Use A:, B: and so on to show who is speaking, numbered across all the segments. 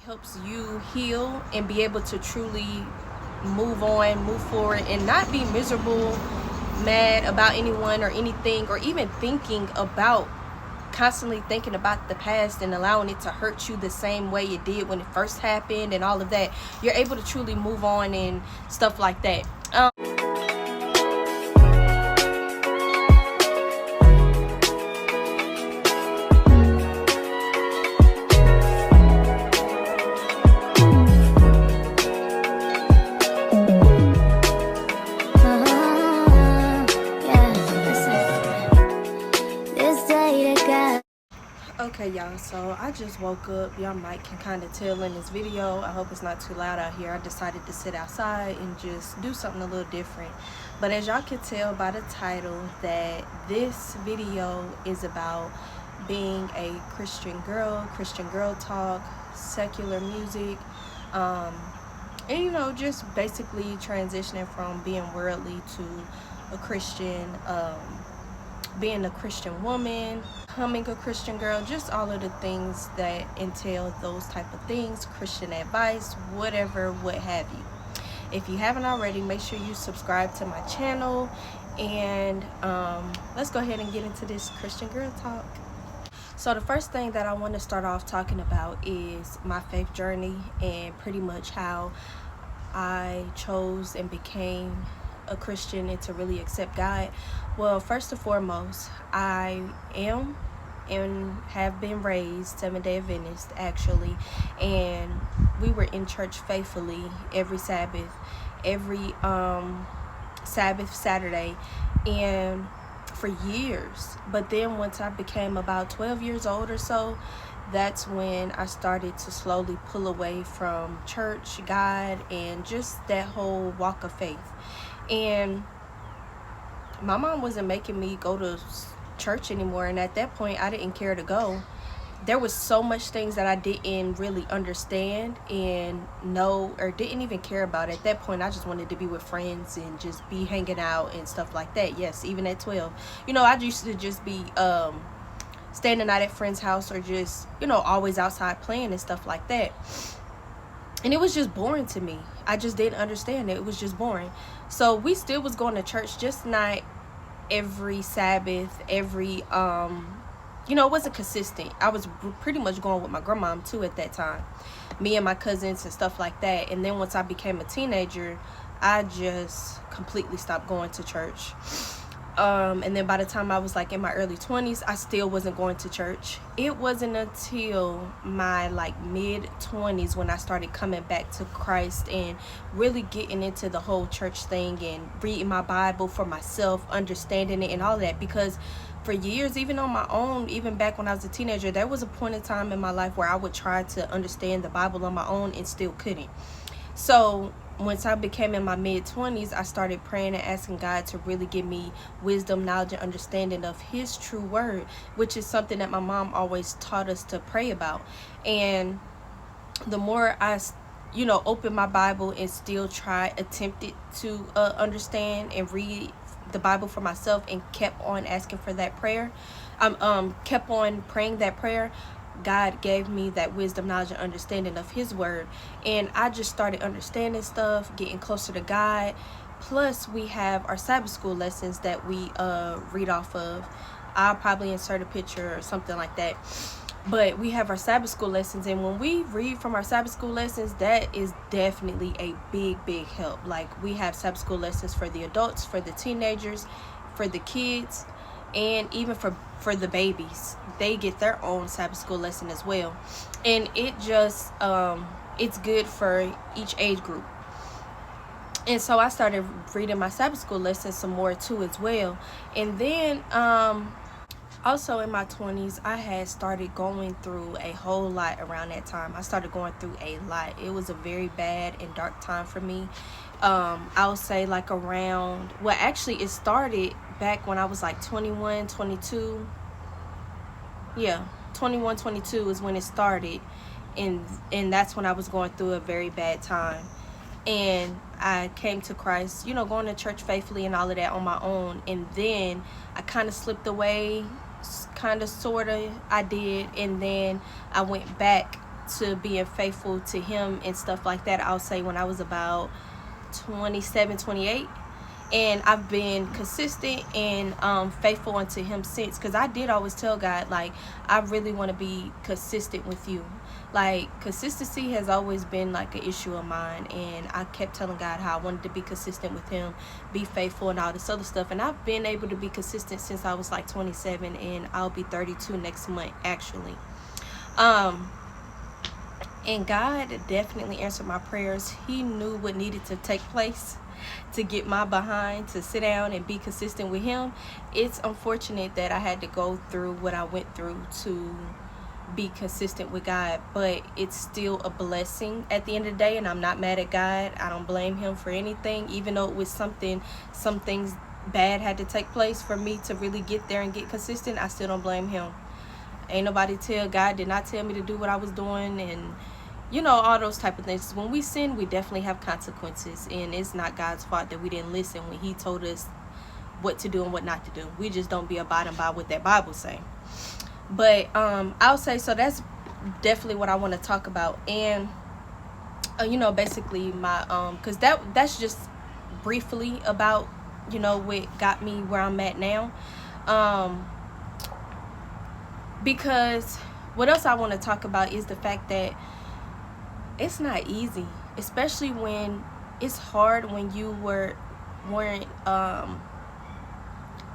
A: helps you heal and be able to truly move on, move forward, and not be miserable, mad about anyone or anything, or even constantly thinking about the past and allowing it to hurt you the same way it did when it first happened and all of that. You're able to truly move on and stuff like that. Okay, y'all, so I just woke up. Y'all might can kind of tell in this video. I hope it's not too loud out here. I decided to sit outside and just do something a little different. But as y'all can tell by the title, that this video is about being a Christian girl talk, secular music, and just basically transitioning from being worldly to a Christian, being a Christian woman, becoming a Christian girl, just all of the things that entail those type of things, Christian advice, whatever, what have you. If you haven't already, make sure you subscribe to my channel, and let's go ahead and get into this Christian girl talk. So the first thing that I want to start off talking about is my faith journey and pretty much how I chose and became a Christian and to really accept God. Well, first and foremost, I am and have been raised Seventh-day Adventist, actually, and we were in church faithfully every Sabbath, every Sabbath Saturday, and for years. But then once I became about 12 years old or so, that's when I started to slowly pull away from church, God, and just that whole walk of faith. And my mom wasn't making me go to church anymore, and at that point I didn't care to go. There was so much things that I didn't really understand and know or didn't even care about. At that point I just wanted to be with friends and just be hanging out and stuff like that. Yes, even at 12, I used to just be standing out at friends' house, or just always outside playing and stuff like that. And it was just boring to me. I just didn't understand it. It was just boring. So we still was going to church, just not every Sabbath, every, it wasn't consistent. I was pretty much going with my grandmom too at that time. Me and my cousins and stuff like that. And then once I became a teenager, I just completely stopped going to church. And then by the time I was like in my early 20s, I still wasn't going to church. It wasn't until my mid-20s when I started coming back to Christ and really getting into the whole church thing and reading my Bible for myself, understanding it and all that. Because for years, even on my own, even back when I was a teenager, there was a point in time in my life where I would try to understand the Bible on my own and still couldn't. So once I became in my mid-20s, I started praying and asking God to really give me wisdom, knowledge, and understanding of His true word, which is something that my mom always taught us to pray about. And the more I, opened my Bible and still attempted to understand and read the Bible for myself, and kept on asking for that prayer, kept on praying that prayer, God gave me that wisdom, knowledge, and understanding of His word. And I just started understanding stuff, getting closer to God. Plus, we have our Sabbath school lessons that we read off of. I'll probably insert a picture or something like that. But we have our Sabbath school lessons, and when we read from our Sabbath school lessons, that is definitely a big help. Like, we have Sabbath school lessons for the adults, for the teenagers, for the kids, and even for the babies. They get their own Sabbath school lesson as well. And it just it's good for each age group. And so I started reading my Sabbath school lessons some more too as well. And then also in my 20s, I had started going through a whole lot around that time. I started going through a lot. It was a very bad and dark time for me. I'll say it started back when I was 21, 22. Yeah, 21, 22 is when it started. And that's when I was going through a very bad time. And I came to Christ, going to church faithfully and all of that on my own. And then I kind of slipped away, kind of, sort of, I did. And then I went back to being faithful to him and stuff like that, I'll say when I was about 27, 28. And I've been consistent and faithful unto him since, because I did always tell God, like, I really want to be consistent with you. Like, consistency has always been like an issue of mine, and I kept telling God how I wanted to be consistent with him, be faithful and all this other stuff. And I've been able to be consistent since I was like 27, and I'll be 32 next month actually. And God definitely answered my prayers. He knew what needed to take place to get my behind to sit down and be consistent with him. It's unfortunate that I had to go through what I went through to be consistent with God, but it's still a blessing at the end of the day, and I'm not mad at God. I don't blame him for anything, even though it was some things bad had to take place for me to really get there and get consistent. I still don't blame him. Ain't nobody tell God did not tell me to do what I was doing, and you know, all those type of things. When we sin, we definitely have consequences, and it's not God's fault that we didn't listen when he told us what to do and what not to do. We just don't be abiding by what that Bible say. But I'll say, so that's definitely what I want to talk about. And you know, basically my because that's just briefly about, you know, what got me where I'm at now. Because what else I want to talk about is the fact that it's not easy, especially when it's hard when you weren't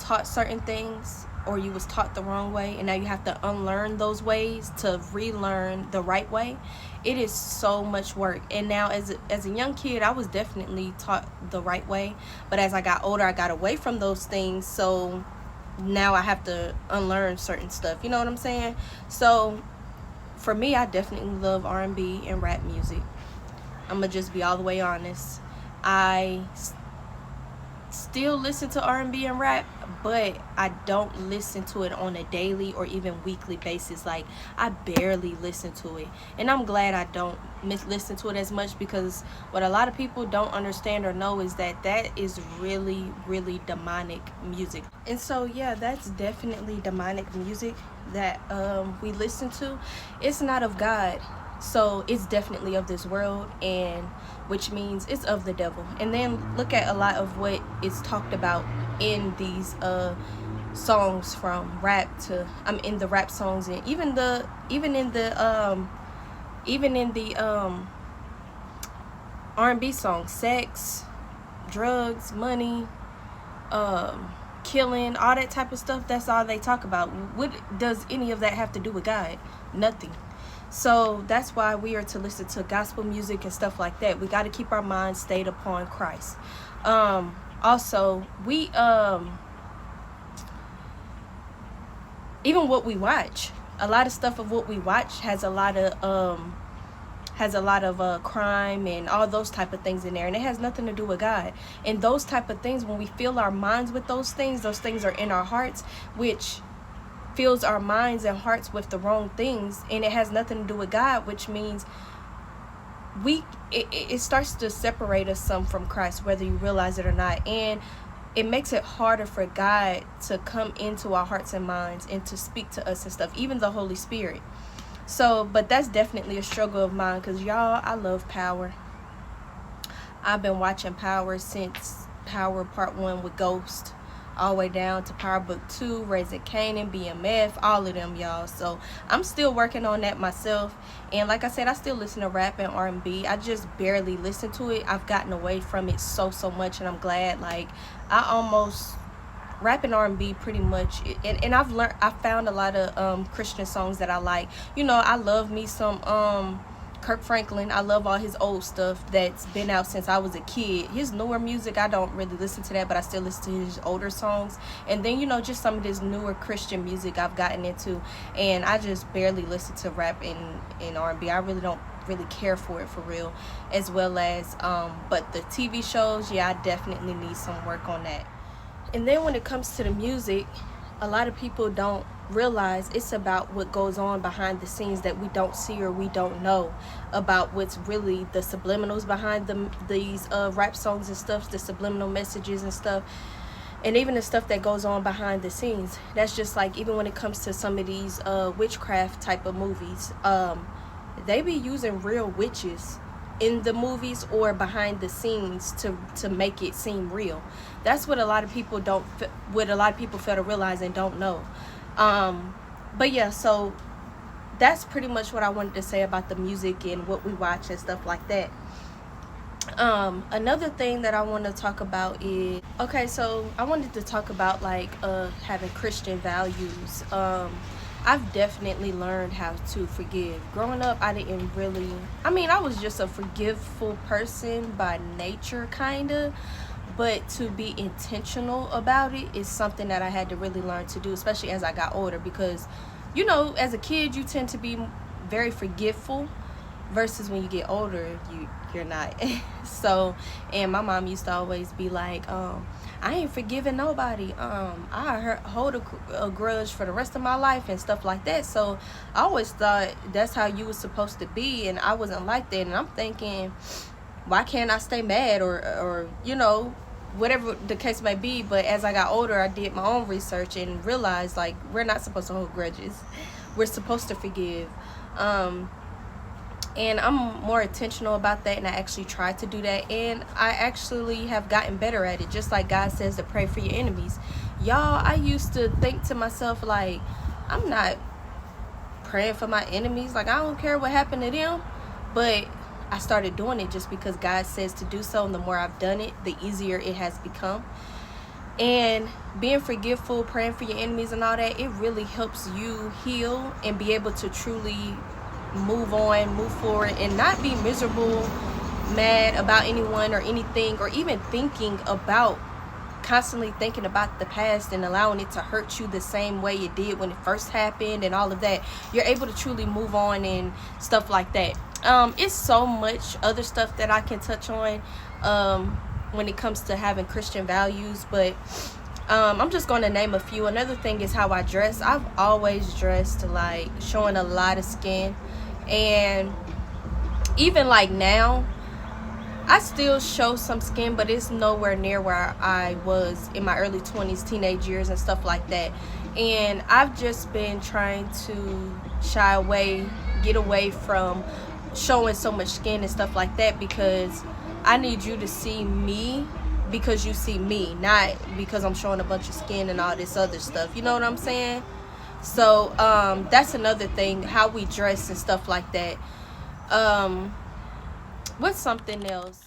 A: taught certain things, or you was taught the wrong way, and now you have to unlearn those ways to relearn the right way. It is so much work. And now as a young kid, I was definitely taught the right way, but as I got older, I got away from those things, so now I have to unlearn certain stuff, you know what I'm saying? So for me, I definitely love R&B and rap music. I'm gonna just be all the way honest. I still listen to R&B and rap, but I don't listen to it on a daily or even weekly basis. Like, I barely listen to it, and I'm glad I don't listen to it as much, because what a lot of people don't understand or know is that that is really, really demonic music. And so yeah, that's definitely demonic music that we listen to. It's not of God, so it's definitely of this world, and which means it's of the devil. And then look at a lot of what is talked about in these songs, from rap to in the rap songs, and even in the R&B songs. Sex, drugs, money, killing, all that type of stuff. That's all they talk about. What does any of that have to do with God? Nothing. So that's why we are to listen to gospel music and stuff like that. We got to keep our minds stayed upon Christ. Also, we even what we watch, a lot of stuff of what we watch has a lot of crime and all those type of things in there, and it has nothing to do with God. And those type of things, when we fill our minds with those things are in our hearts, which fills our minds and hearts with the wrong things, and it has nothing to do with God, which means it starts to separate us some from Christ, whether you realize it or not. And it makes it harder for God to come into our hearts and minds and to speak to us and stuff, even the Holy Spirit. So, but that's definitely a struggle of mine, because y'all, I love Power. I've been watching Power since Power Part 1 with Ghost, all the way down to Power Book 2, Raising Canaan, BMF, all of them, y'all. So I'm still working on that myself. And like I said, I still listen to rap and R&B. I just barely listen to it. I've gotten away from it so much, and I'm glad. Like, I almost rap and R&B pretty much, and I found a lot of Christian songs that I like. You know, I love me some Kirk Franklin. I love all his old stuff that's been out since I was a kid. His newer music, I don't really listen to that, but I still listen to his older songs. And then, you know, just some of this newer Christian music I've gotten into, and I just barely listen to rap and R&B. I really don't really care for it for real, as well as but the TV shows, yeah, I definitely need some work on that. And then when it comes to the music, a lot of people don't realize it's about what goes on behind the scenes that we don't see or we don't know about, what's really the subliminals behind these rap songs and stuff, the subliminal messages and stuff, and even the stuff that goes on behind the scenes. That's just like, even when it comes to some of these witchcraft type of movies, they be using real witches in the movies or behind the scenes to make it seem real. That's what a lot of people fail to realize and don't know. But yeah, so that's pretty much what I wanted to say about the music and what we watch and stuff like that. Another thing that I want to talk about is, okay, so I wanted to talk about like having Christian values. I've definitely learned how to forgive. Growing up, I didn't really, I mean, I was just a forgiveful person by nature, kind of, but to be intentional about it is something that I had to really learn to do, especially as I got older, because you know, as a kid you tend to be very forgetful, versus when you get older you're not. So, and my mom used to always be like, I ain't forgiving nobody, I hold a grudge for the rest of my life and stuff like that. So I always thought that's how you was supposed to be, and I wasn't like that. And I'm thinking, why can't I stay mad, or you know, whatever the case may be. But as I got older, I did my own research and realized, like, we're not supposed to hold grudges, we're supposed to forgive. And I'm more intentional about that, and I actually try to do that, and I actually have gotten better at it. Just like God says to pray for your enemies. Y'all, I used to think to myself, like, I'm not praying for my enemies, like, I don't care what happened to them. But I started doing it just because God says to do so, and the more I've done it, the easier it has become. And being forgiveful, praying for your enemies and all that, it really helps you heal and be able to truly move on, move forward, and not be miserable, mad about anyone or anything, or even constantly thinking about the past and allowing it to hurt you the same way it did when it first happened and all of that. You're able to truly move on and stuff like that. It's so much other stuff that I can touch on when it comes to having Christian values, but I'm just going to name a few. Another thing is how I dress. I've always dressed like showing a lot of skin, and even like now I still show some skin, but it's nowhere near where I was in my early 20s, teenage years and stuff like that. And I've just been trying to get away from showing so much skin and stuff like that, because I need you to see me because you see me, not because I'm showing a bunch of skin and all this other stuff. You know what I'm saying? So that's another thing, how we dress and stuff like that. What's something else?